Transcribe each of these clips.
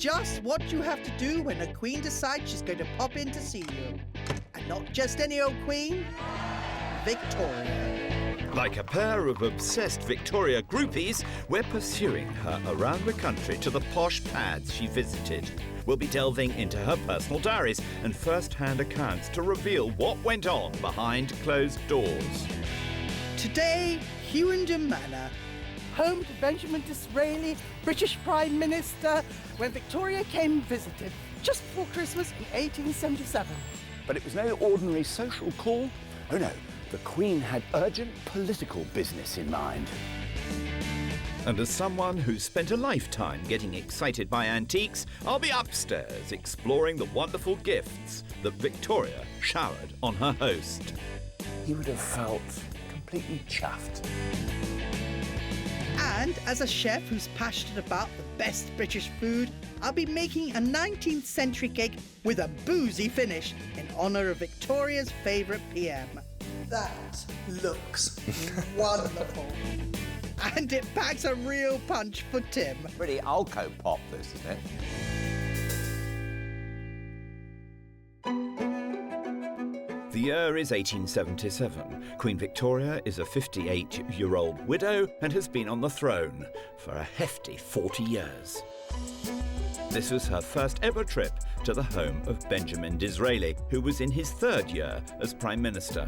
just what you have to do when a queen decides she's going to pop in to see you. And not just any old queen, Victoria. Like a pair of obsessed Victoria groupies, we're pursuing her around the country to the posh pads she visited. We'll be delving into her personal diaries and first-hand accounts to reveal what went on behind closed doors. Today, Hughenden Manor, home to Benjamin Disraeli, British Prime Minister, when Victoria came and visited, just before Christmas in 1877. But it was no ordinary social call. Oh no, the Queen had urgent political business in mind. And as someone who's spent a lifetime getting excited by antiques, I'll be upstairs exploring the wonderful gifts that Victoria showered on her host. He would have felt completely chuffed. And as a chef who's passionate about the best British food, I'll be making a 19th century cake with a boozy finish in honour of Victoria's favourite PM. That looks wonderful. And it packs a real punch for Tim. Pretty alco pop, this, isn't it? The year is 1877. Queen Victoria is a 58-year-old widow and has been on the throne for a hefty 40 years. This was her first ever trip to the home of Benjamin Disraeli, who was in his third year as Prime Minister.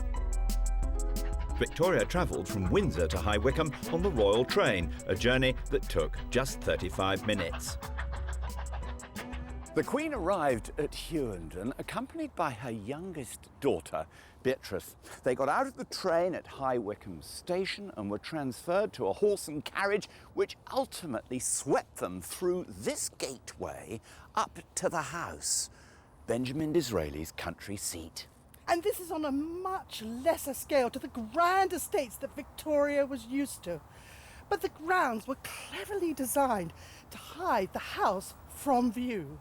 Victoria travelled from Windsor to High Wycombe on the Royal Train, a journey that took just 35 minutes. The Queen arrived at Hughenden accompanied by her youngest daughter, Beatrice. They got out of the train at High Wycombe station and were transferred to a horse and carriage which ultimately swept them through this gateway up to the house, Benjamin Disraeli's country seat. And this is on a much lesser scale to the grand estates that Victoria was used to. But the grounds were cleverly designed to hide the house from view.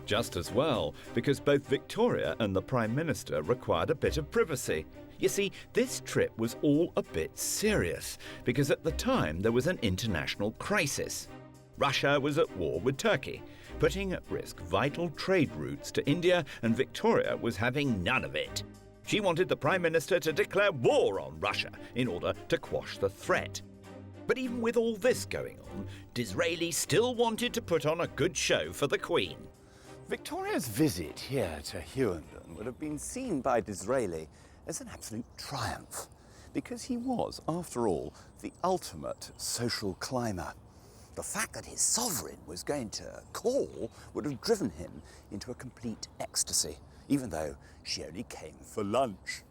Just as well, because both Victoria and the Prime Minister required a bit of privacy. You see, this trip was all a bit serious, because at the time there was an international crisis. Russia was at war with Turkey, putting at risk vital trade routes to India, and Victoria was having none of it. She wanted the Prime Minister to declare war on Russia in order to quash the threat. But even with all this going on, Disraeli still wanted to put on a good show for the Queen. Victoria's visit here to Hughenden would have been seen by Disraeli as an absolute triumph, because he was, after all, the ultimate social climber. The fact that his sovereign was going to call would have driven him into a complete ecstasy, even though she only came for lunch.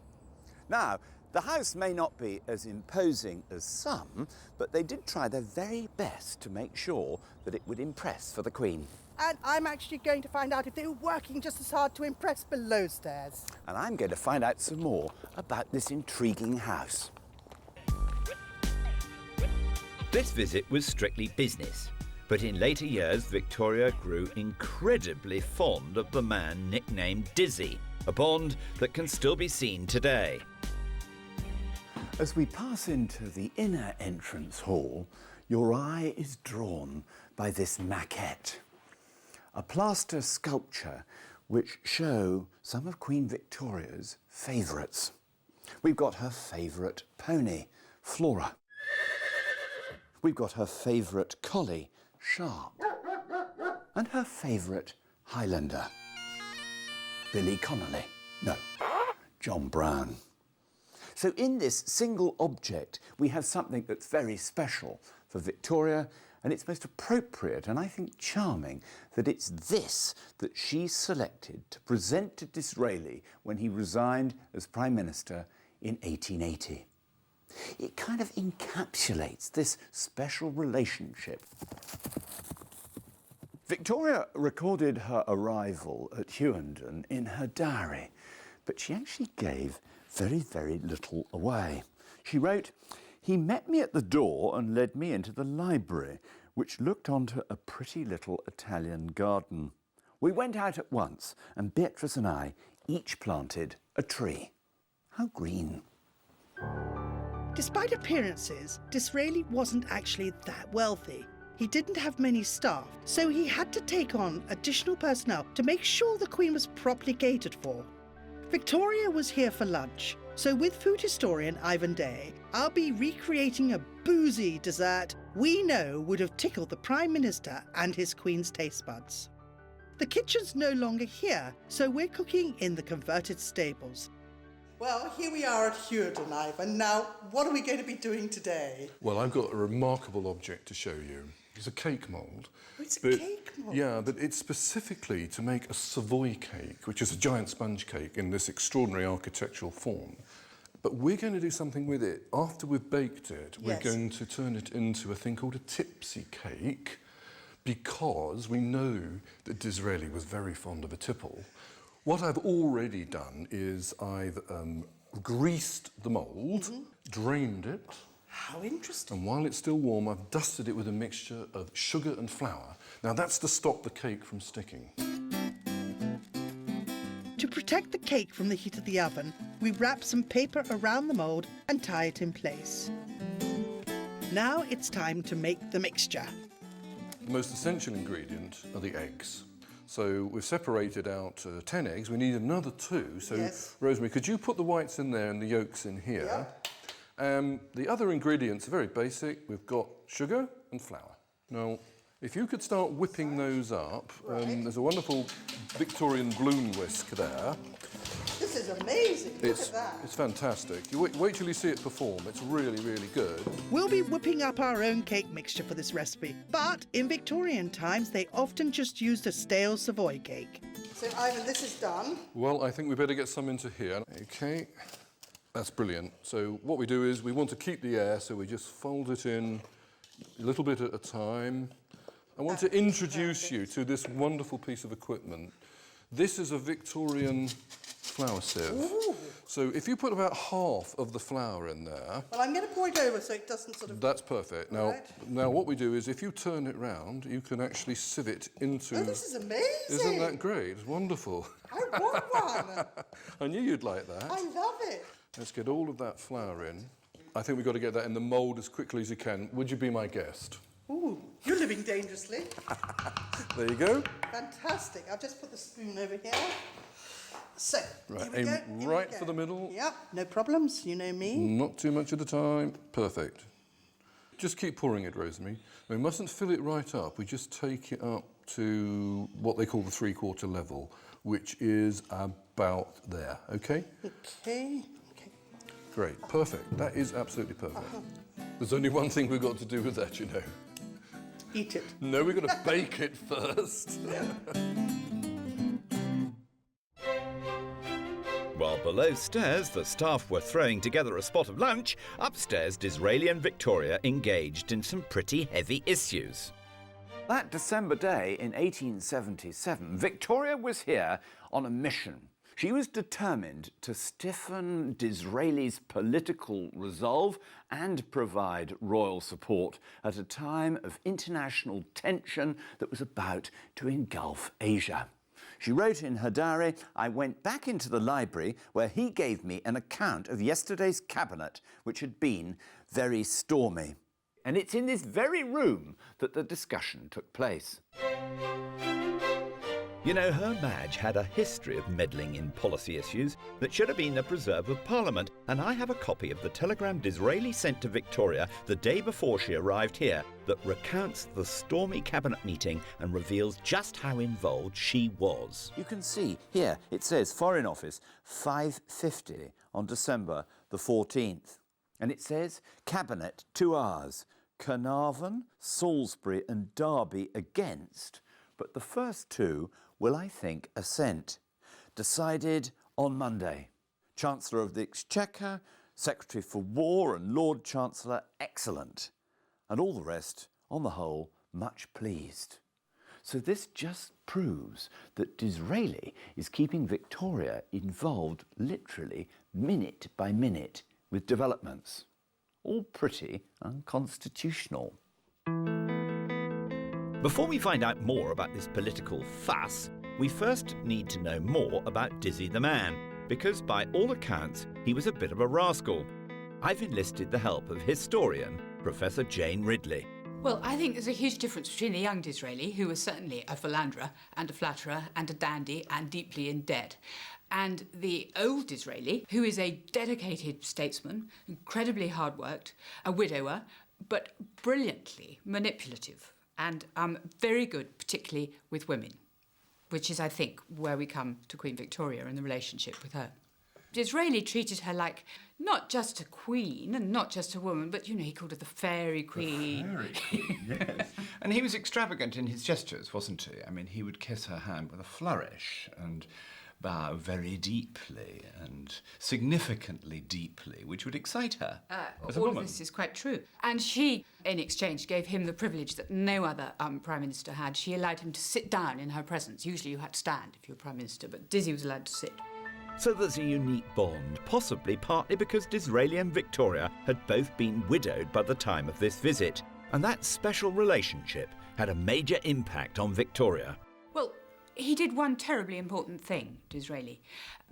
Now, the house may not be as imposing as some, but they did try their very best to make sure that it would impress for the Queen. And I'm actually going to find out if they were working just as hard to impress below stairs. And I'm going to find out some more about this intriguing house. This visit was strictly business, but in later years Victoria grew incredibly fond of the man nicknamed Dizzy, a bond that can still be seen today. As we pass into the inner entrance hall, your eye is drawn by this maquette, a plaster sculpture which show some of Queen Victoria's favourites. We've got her favourite pony, Flora. We've got her favourite collie, Sharp, and her favourite Highlander, Billy Connolly. No, John Brown. So in this single object, we have something that's very special for Victoria, and it's most appropriate and I think charming that it's this that she selected to present to Disraeli when he resigned as Prime Minister in 1880. It kind of encapsulates this special relationship. Victoria recorded her arrival at Hughenden in her diary, but she actually gave very, very little away. She wrote, "He met me at the door and led me into the library, which looked onto a pretty little Italian garden. We went out at once, and Beatrice and I each planted a tree." How green. Despite appearances, Disraeli wasn't actually that wealthy. he didn't have many staff, so he had to take on additional personnel to make sure the Queen was properly catered for. Victoria was here for lunch, so with food historian Ivan Day, I'll be recreating a boozy dessert we know would have tickled the Prime Minister and his Queen's taste buds. The kitchen's no longer here, so we're cooking in the converted stables. Well, here we are at Hughenden, Ivan. Now, what are we going to be doing today? Well, I've got a remarkable object to show you. It's a cake mould. Oh, it's a cake mould? Yeah, but it's specifically to make a Savoy cake, which is a giant sponge cake in this extraordinary architectural form. But we're going to do something with it. After we've baked it, we're going to turn it into a thing called a tipsy cake, because we know that Disraeli was very fond of a tipple. What I've already done is I've greased the mould, drained it. How interesting. And while it's still warm, I've dusted it with a mixture of sugar and flour. Now, that's to stop the cake from sticking. To protect the cake from the heat of the oven, we wrap some paper around the mould and tie it in place. Now it's time to make the mixture. The most essential ingredient are the eggs. So we've separated out 10 eggs. We need another 2. So, Rosemary, could you put the whites in there and the yolks in here? The other ingredients are very basic. We've got sugar and flour. Now, if you could start whipping those up, there's a wonderful Victorian bloom whisk there. This is amazing. Look at that. It's fantastic. You wait till you see it perform. It's really, really good. We'll be whipping up our own cake mixture for this recipe, but in Victorian times, they often just used a stale Savoy cake. So, Ivan, this is done. Well, I think we better get some into here. OK, that's brilliant. So what we do is we want to keep the air, so we just fold it in a little bit at a time. I want to introduce you to this wonderful piece of equipment. This is a Victorian flour sieve. Ooh. So if you put about half of the flour in there... Well, I'm going to pour it over so it doesn't sort of... That's perfect. Now what we do is if you turn it round, you can actually sieve it into... Oh, this is amazing. Isn't that great? It's wonderful. I want one. I knew you'd like that. I love it. Let's get all of that flour in. I think we've got to get that in the mould as quickly as you can. Would you be my guest? Ooh, you're living dangerously. There you go. Fantastic. I'll just put the spoon over here. So, right, here we go. aim right for the middle. Yep, no problems. You know me. Not too much at a time. Perfect. Just keep pouring it, Rosemary. We mustn't fill it right up. We just take it up to what they call the 3/4 level, which is about there, OK? OK. Great, perfect. That is absolutely perfect. There's only one thing we've got to do with that, you know. Eat it. No, we've got to bake it first. While below stairs the staff were throwing together a spot of lunch, upstairs Disraeli and Victoria engaged in some pretty heavy issues. That December day in 1877, Victoria was here on a mission. She was determined to stiffen Disraeli's political resolve and provide royal support at a time of international tension that was about to engulf Asia. She wrote in her diary, "I went back into the library where he gave me an account of yesterday's cabinet, which had been very stormy." And it's in this very room that the discussion took place. You know, Her Madge had a history of meddling in policy issues that should have been the preserve of Parliament, and I have a copy of the telegram Disraeli sent to Victoria the day before she arrived here that recounts the stormy cabinet meeting and reveals just how involved she was. You can see here, it says Foreign Office, 5:50 on December the 14th. And it says Cabinet, 2 hours, Carnarvon, Salisbury and Derby against, but the first 2 will, I think, assent. Decided on Monday. Chancellor of the Exchequer, Secretary for War and Lord Chancellor, excellent. And all the rest, on the whole, much pleased. So this just proves that Disraeli is keeping Victoria involved literally minute by minute with developments. All pretty unconstitutional. Before we find out more about this political fuss, we first need to know more about Dizzy the Man, because by all accounts, he was a bit of a rascal. I've enlisted the help of historian Professor Jane Ridley. Well, I think there's a huge difference between the young Disraeli, who was certainly a philanderer and a flatterer and a dandy and deeply in debt, and the old Disraeli, who is a dedicated statesman, incredibly hard-worked, a widower, but brilliantly manipulative and very good, particularly with women, which is, I think, where we come to Queen Victoria and the relationship with her. Disraeli treated her like not just a queen and not just a woman, but, you know, he called her the fairy queen. The fairy queen, yes. And he was extravagant in his gestures, wasn't he? I mean, he would kiss her hand with a flourish and bow very deeply and significantly deeply, which would excite her as a all woman. of this is quite true. And she, in exchange, gave him the privilege that no other Prime Minister had. She allowed him to sit down in her presence. Usually you had to stand if you were Prime Minister, but Dizzy was allowed to sit. So there's a unique bond, possibly partly because Disraeli and Victoria had both been widowed by the time of this visit. And that special relationship had a major impact on Victoria. Well, he did one terribly important thing, Disraeli.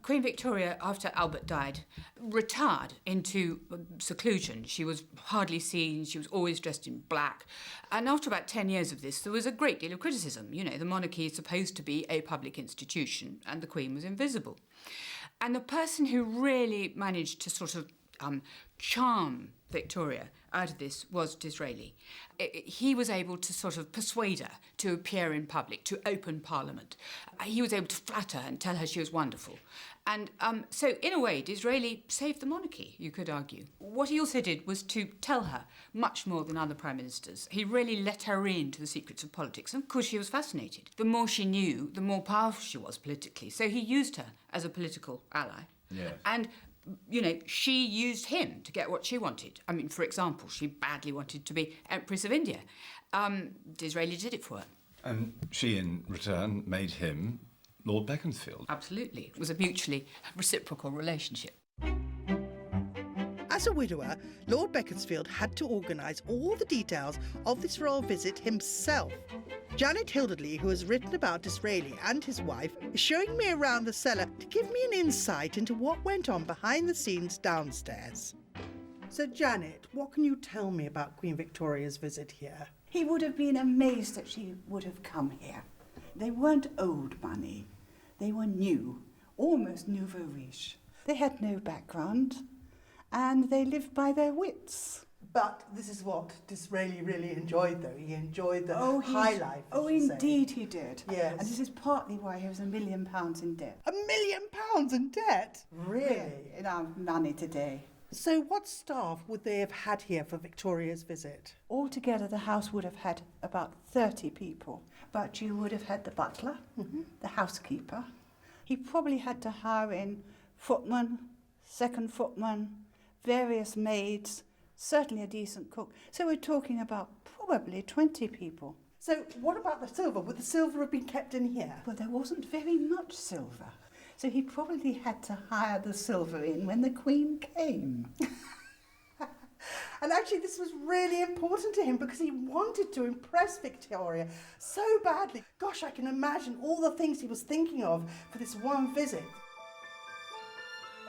Queen Victoria, after Albert died, retired into seclusion. She was hardly seen, she was always dressed in black. And after about 10 years of this, there was a great deal of criticism. You know, the monarchy is supposed to be a public institution, and the Queen was invisible. And the person who really managed to sort of charm Victoria out of this was Disraeli. He was able to sort of persuade her to appear in public, to open Parliament. He was able to flatter her and tell her she was wonderful. And so, in a way, Disraeli saved the monarchy, you could argue. What he also did was to tell her much more than other prime ministers. He really let her into the secrets of politics, and of course she was fascinated. The more she knew, the more powerful she was politically. So he used her as a political ally. Yes. And you know, she used him to get what she wanted. I mean, for example, she badly wanted to be Empress of India. Disraeli did it for her. And she, in return, made him Lord Beaconsfield. Absolutely. It was a mutually reciprocal relationship. As a widower, Lord Beaconsfield had to organise all the details of this royal visit himself. Janet Hilderley, who has written about Disraeli and his wife, is showing me around the cellar to give me an insight into what went on behind the scenes downstairs. So, Janet, what can you tell me about Queen Victoria's visit here? He would have been amazed that she would have come here. They weren't old money. They were new, almost nouveau riche. They had no background, and they lived by their wits. But this is what Disraeli really enjoyed, though. He enjoyed the high life. Oh, indeed he did. Yes. And this is partly why he was £1 million in debt. £1 million in debt? Really? In our money today. So what staff would they have had here for Victoria's visit? Altogether, the house would have had about 30 people. But you would have had the butler, the housekeeper. He probably had to hire in footman, second footman, various maids, certainly a decent cook. So we're talking about probably 20 people. So what about the silver? Would the silver have been kept in here? Well, there wasn't very much silver. So he probably had to hire the silver in when the Queen came. And actually this was really important to him because he wanted to impress Victoria so badly. Gosh, I can imagine all the things he was thinking of for this one visit.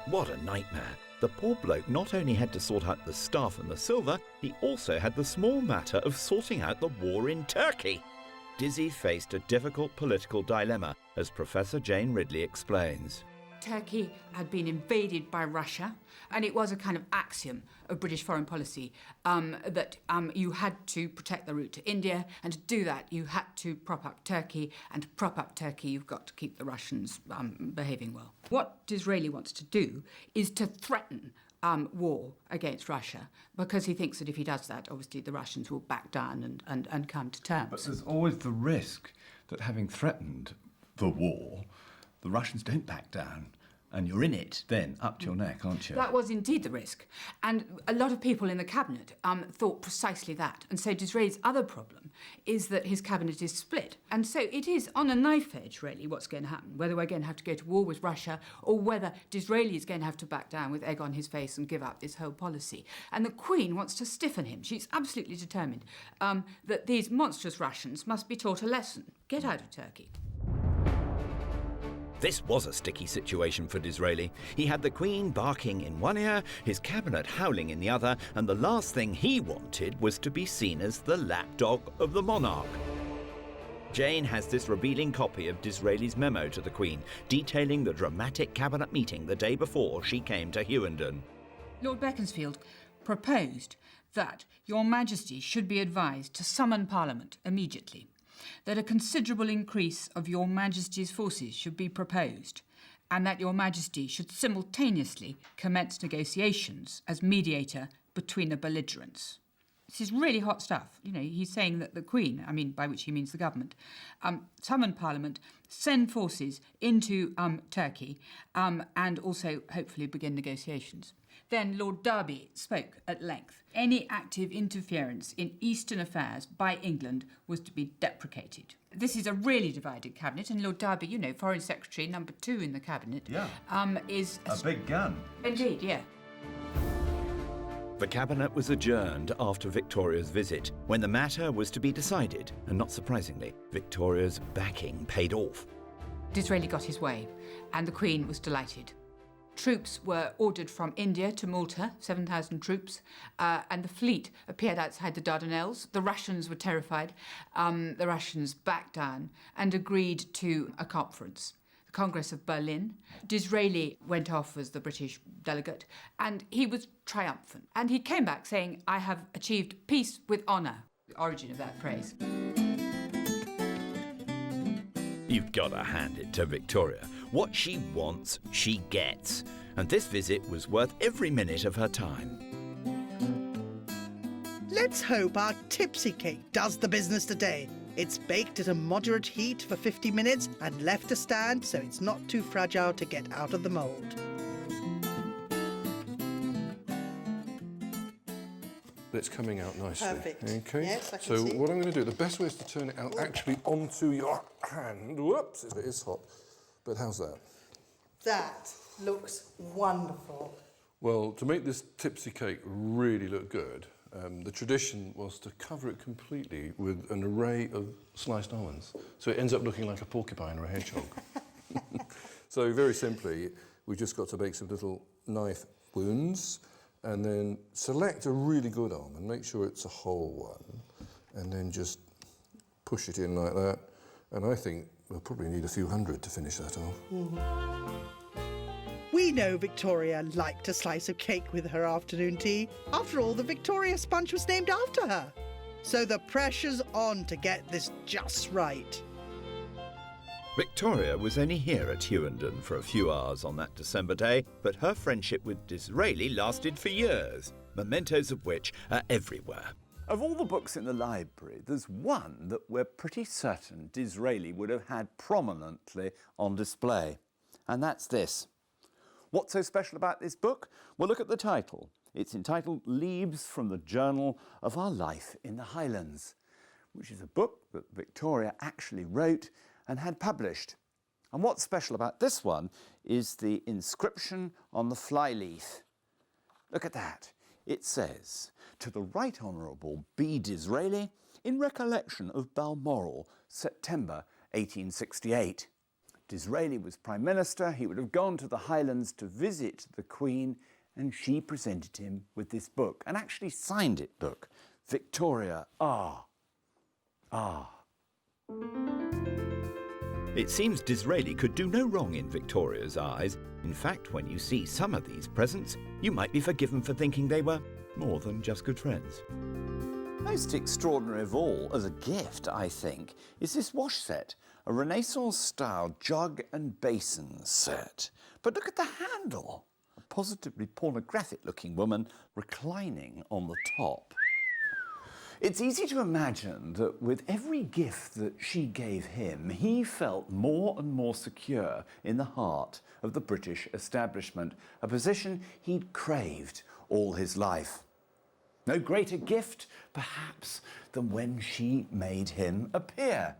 What a nightmare. The poor bloke not only had to sort out the staff and the silver, he also had the small matter of sorting out the war in Turkey. Dizzy faced a difficult political dilemma, as Professor Jane Ridley explains. Turkey had been invaded by Russia, and it was a kind of axiom of British foreign policy that you had to protect the route to India, and to do that you had to prop up Turkey, and to prop up Turkey you've got to keep the Russians behaving well. What Disraeli wants to do is to threaten war against Russia, because he thinks that if he does that, obviously the Russians will back down and come to terms. But there's always the risk that having threatened the war, the Russians don't back down, and you're in it then, up to your neck, aren't you? That was indeed the risk. And a lot of people in the cabinet thought precisely that. And so Disraeli's other problem is that his cabinet is split. And so it is on a knife edge, really, what's going to happen, whether we're going to have to go to war with Russia or whether Disraeli is going to have to back down with egg on his face and give up this whole policy. And the Queen wants to stiffen him. She's absolutely determined that these monstrous Russians must be taught a lesson. Get out of Turkey. This was a sticky situation for Disraeli. He had the Queen barking in one ear, his cabinet howling in the other, and the last thing he wanted was to be seen as the lapdog of the monarch. Jane has this revealing copy of Disraeli's memo to the Queen, detailing the dramatic cabinet meeting the day before she came to Hughenden. Lord Beaconsfield proposed that Your Majesty should be advised to summon Parliament immediately, that a considerable increase of Your Majesty's forces should be proposed, and that Your Majesty should simultaneously commence negotiations as mediator between the belligerents. This is really hot stuff. You know, he's saying that the Queen, by which he means the government, summon Parliament, send forces into Turkey, and also hopefully begin negotiations. Then Lord Derby spoke at length. Any active interference in Eastern affairs by England was to be deprecated. This is a really divided cabinet, and Lord Derby, you know, Foreign Secretary number 2 in the cabinet, is A big gun. Indeed, yeah. The cabinet was adjourned after Victoria's visit, when the matter was to be decided, and not surprisingly, Victoria's backing paid off. Disraeli got his way, and the Queen was delighted. Troops were ordered from India to Malta, 7,000 troops, and the fleet appeared outside the Dardanelles. The Russians were terrified. The Russians backed down and agreed to a conference, the Congress of Berlin. Disraeli went off as the British delegate, and he was triumphant. And he came back saying, "I have achieved peace with honour," the origin of that phrase. You've got to hand it to Victoria. What she wants, she gets. And this visit was worth every minute of her time. Let's hope our tipsy cake does the business today. It's baked at a moderate heat for 50 minutes and left to stand so it's not too fragile to get out of the mould. It's coming out nicely. Perfect. Okay. Yes, I can so see. what I'm going to do, the best way is to turn it out actually onto your hand. Whoops, it is hot. But how's that? That looks wonderful. Well, to make this tipsy cake really look good, the tradition was to cover it completely with an array of sliced almonds. So it ends up looking like a porcupine or a hedgehog. So very simply, we've just got to make some little knife wounds, and then select a really good almond, make sure it's a whole one, and then just push it in like that. And I think we'll probably need a few hundred to finish that off. We know Victoria liked a slice of cake with her afternoon tea. After all, the Victoria sponge was named after her. So the pressure's on to get this just right. Victoria was only here at Hughenden for a few hours on that December day, but her friendship with Disraeli lasted for years, mementos of which are everywhere. Of all the books in the library, there's one that we're pretty certain Disraeli would have had prominently on display, and that's this. What's so special about this book? Well, look at the title. It's entitled Leaves from the Journal of Our Life in the Highlands, which is a book that Victoria actually wrote and had published. And what's special about this one is the inscription on the flyleaf. Look at that. It says, "To the Right Honourable B. Disraeli, in recollection of Balmoral, September 1868. Disraeli was Prime Minister. He would have gone to the Highlands to visit the Queen, and she presented him with this book, and actually signed it book. Victoria R. R." It seems Disraeli could do no wrong in Victoria's eyes. In fact, when you see some of these presents, you might be forgiven for thinking they were more than just good friends. Most extraordinary of all, as a gift, I think, is this wash set, a Renaissance-style jug and basin set. But look at the handle. A positively pornographic-looking woman reclining on the top. It's easy to imagine that with every gift that she gave him, he felt more and more secure in the heart of the British establishment, a position he'd craved all his life. No greater gift, perhaps, than when she made him a peer.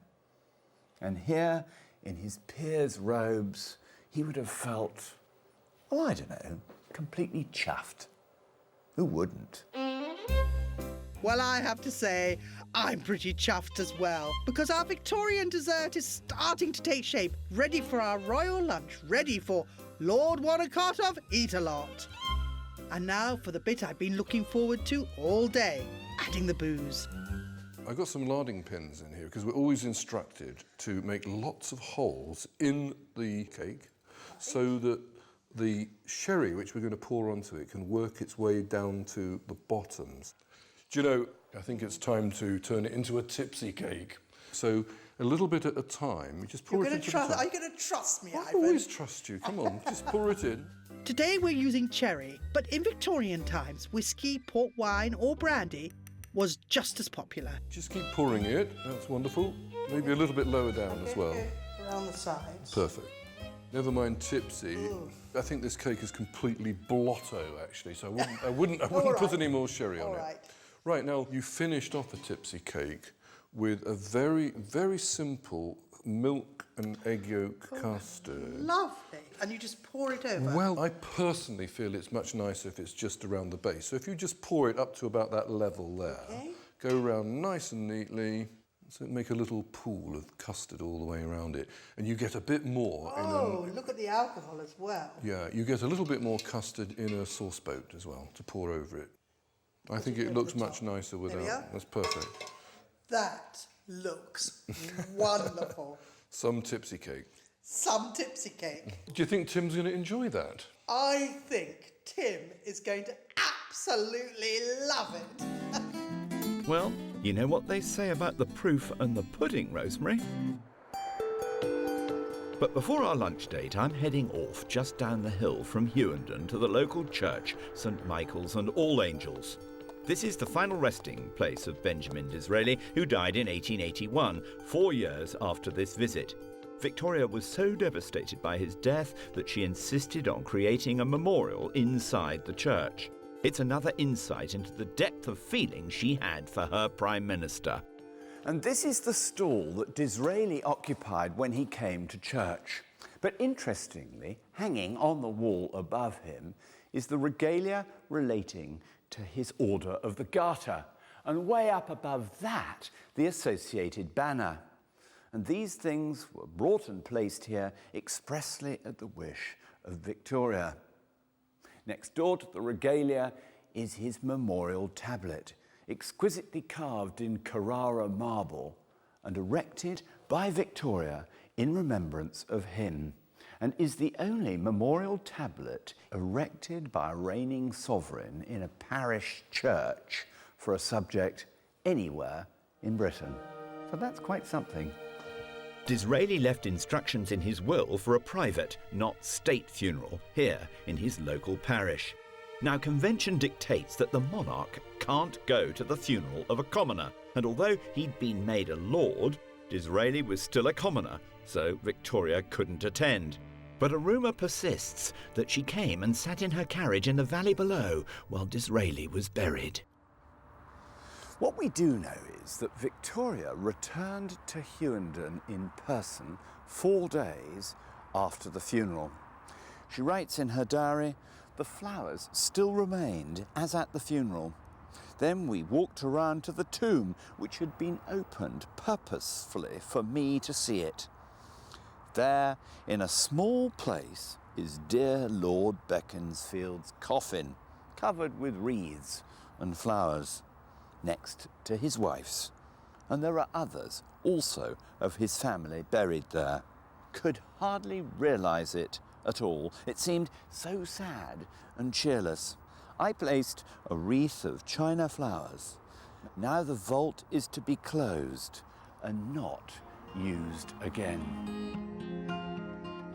And here, in his peer's robes, he would have felt, well, I don't know, completely chuffed. Who wouldn't? Well, I have to say, I'm pretty chuffed as well, because our Victorian dessert is starting to take shape, ready for our royal lunch, ready for Lord Wanacott of Eat-A-Lot. And now for the bit I've been looking forward to all day, adding the booze. I've got some larding pins in here because we're always instructed to make lots of holes in the cake so that the sherry, which we're going to pour onto it, can work its way down to the bottoms. Do you know, I think it's time to turn it into a tipsy cake. So a little bit at a time. You just pour it into the top. Are you going to trust me, I Ivan? always trust you. Come on, just pour it in. Today we're using cherry, but in Victorian times, whiskey, port wine or brandy was just as popular. Just keep pouring it. That's wonderful. Maybe a little bit lower down as well. Around the sides. Perfect. Never mind tipsy. I think this cake is completely blotto, actually, so I wouldn't put any more sherry on it. Right, now, you finished off a tipsy cake with a very, very simple milk and egg yolk custard. Lovely. And you just pour it over? Well, I personally feel it's much nicer if it's just around the base. So if you just pour it up to about that level there, go around nice and neatly, so make a little pool of custard all the way around it. And you get a bit more look at the alcohol as well. Yeah, you get a little bit more custard in a sauce boat as well to pour over it. I think it looks much nicer without. That's perfect. That looks wonderful. Some tipsy cake. Some tipsy cake. Do you think Tim's going to enjoy that? I think Tim is going to absolutely love it. Well, you know what they say about the proof and the pudding, Rosemary? But before our lunch date, I'm heading off just down the hill from Hughenden to the local church, St Michael's and All Angels. This is the final resting place of Benjamin Disraeli, who died in 1881, 4 years after this visit. Victoria was so devastated by his death that she insisted on creating a memorial inside the church. It's another insight into the depth of feeling she had for her Prime Minister. And this is the stall that Disraeli occupied when he came to church. But interestingly, hanging on the wall above him is the regalia relating to his Order of the Garter, and way up above that, the associated banner. And these things were brought and placed here expressly at the wish of Victoria. Next door to the regalia is his memorial tablet, exquisitely carved in Carrara marble and erected by Victoria in remembrance of him, and is the only memorial tablet erected by a reigning sovereign in a parish church for a subject anywhere in Britain. So that's quite something. Disraeli left instructions in his will for a private, not state funeral here in his local parish. Now, convention dictates that the monarch can't go to the funeral of a commoner, and although he'd been made a lord, Disraeli was still a commoner, so Victoria couldn't attend. But a rumour persists that she came and sat in her carriage in the valley below while Disraeli was buried. What we do know is that Victoria returned to Hughenden in person 4 days after the funeral. She writes in her diary, "The flowers still remained as at the funeral. Then we walked around to the tomb, which had been opened purposefully for me to see it. There, in a small place, is dear Lord Beaconsfield's coffin, covered with wreaths and flowers, next to his wife's. And there are others also of his family buried there. Could hardly realise it at all. It seemed so sad and cheerless. I placed a wreath of china flowers. Now the vault is to be closed and not used again."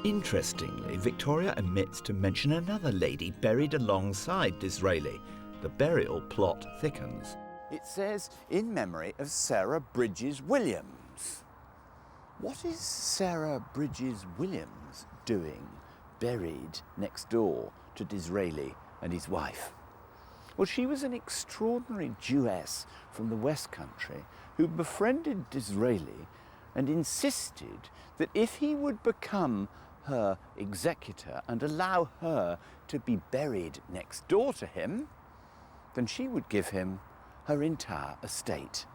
Interestingly, Victoria omits to mention another lady buried alongside Disraeli. The burial plot thickens. It says, "In memory of Sarah Bridges Williams." What is Sarah Bridges Williams doing buried next door to Disraeli and his wife? Well, she was an extraordinary Jewess from the West Country who befriended Disraeli and insisted that if he would become her executor and allow her to be buried next door to him, then she would give him her entire estate.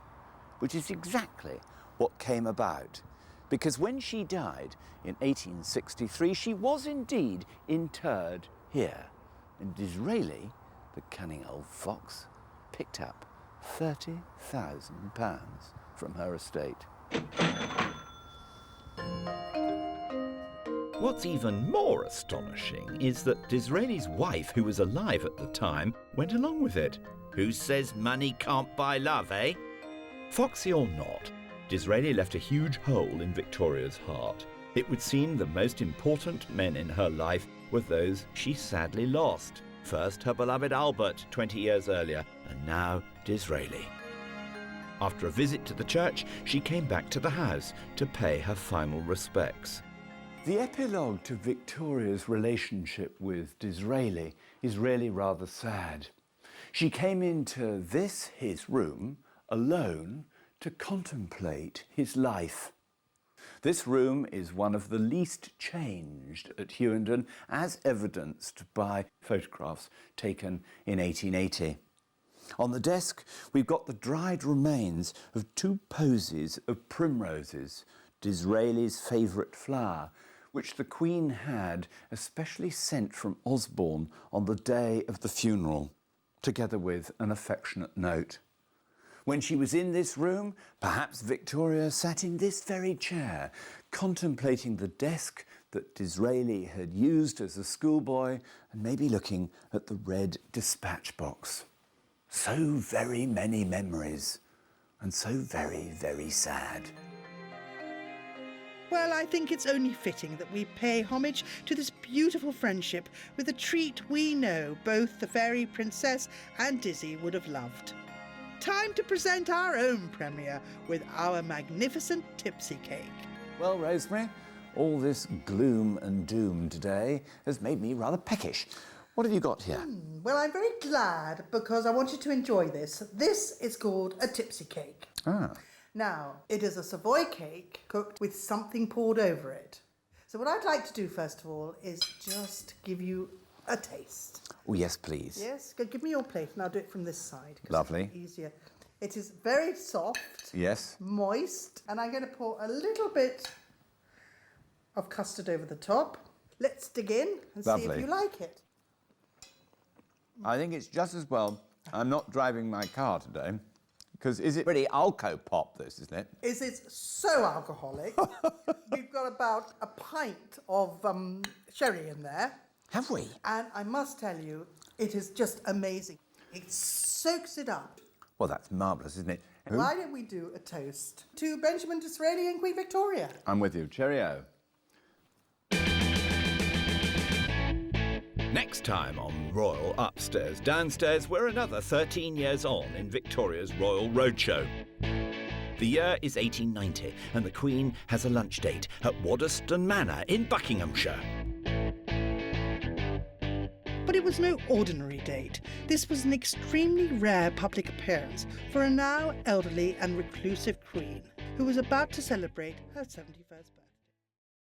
which is exactly what came about. Because when she died in 1863, she was indeed interred here. And Disraeli, the cunning old fox, picked up £30,000 from her estate. What's even more astonishing is that Disraeli's wife, who was alive at the time, went along with it. Who says money can't buy love, eh? Foxy or not, Disraeli left a huge hole in Victoria's heart. It would seem the most important men in her life were those she sadly lost. First her beloved Albert 20 years earlier, and now Disraeli. After a visit to the church, she came back to the house to pay her final respects. The epilogue to Victoria's relationship with Disraeli is really rather sad. She came into this, his room, alone to contemplate his life. This room is one of the least changed at Hughenden, as evidenced by photographs taken in 1880. On the desk, we've got the dried remains of 2 posies of primroses, Disraeli's favourite flower, which the Queen had especially sent from Osborne on the day of the funeral, together with an affectionate note. When she was in this room, perhaps Victoria sat in this very chair, contemplating the desk that Disraeli had used as a schoolboy and maybe looking at the red dispatch box. So very many memories, and so very, very sad. Well, I think it's only fitting that we pay homage to this beautiful friendship with a treat we know both the fairy princess and Dizzy would have loved. Time to present our own premiere with our magnificent tipsy cake. Well, Rosemary, all this gloom and doom today has made me rather peckish. What have you got here? Well, I'm very glad because I want you to enjoy this. This is called a tipsy cake. Ah. Now, it is a Savoy cake cooked with something poured over it. So what I'd like to do, first of all, is just give you a taste. Oh, yes, please. Yes, go give me your plate and I'll do it from this side. 'Cause Lovely. It's easier. It is very soft, Yes. moist, and I'm going to pour a little bit of custard over the top. Let's dig in and see Lovely. if you like it. I think it's just as well I'm not driving my car today, because is it really alco-pop, this, isn't it? It is so alcoholic. We've got about a pint of sherry in there. Have we? And I must tell you, it is just amazing. It soaks it up. Well, that's marvellous, isn't it? Why don't we do a toast to Benjamin Disraeli and Queen Victoria? I'm with you. Cheerio. Next time on Royal Upstairs Downstairs, we're another 13 years on in Victoria's Royal Roadshow. The year is 1890 and the Queen has a lunch date at Waddesdon Manor in Buckinghamshire. But it was no ordinary date. This was an extremely rare public appearance for a now elderly and reclusive Queen who was about to celebrate her 71st birthday.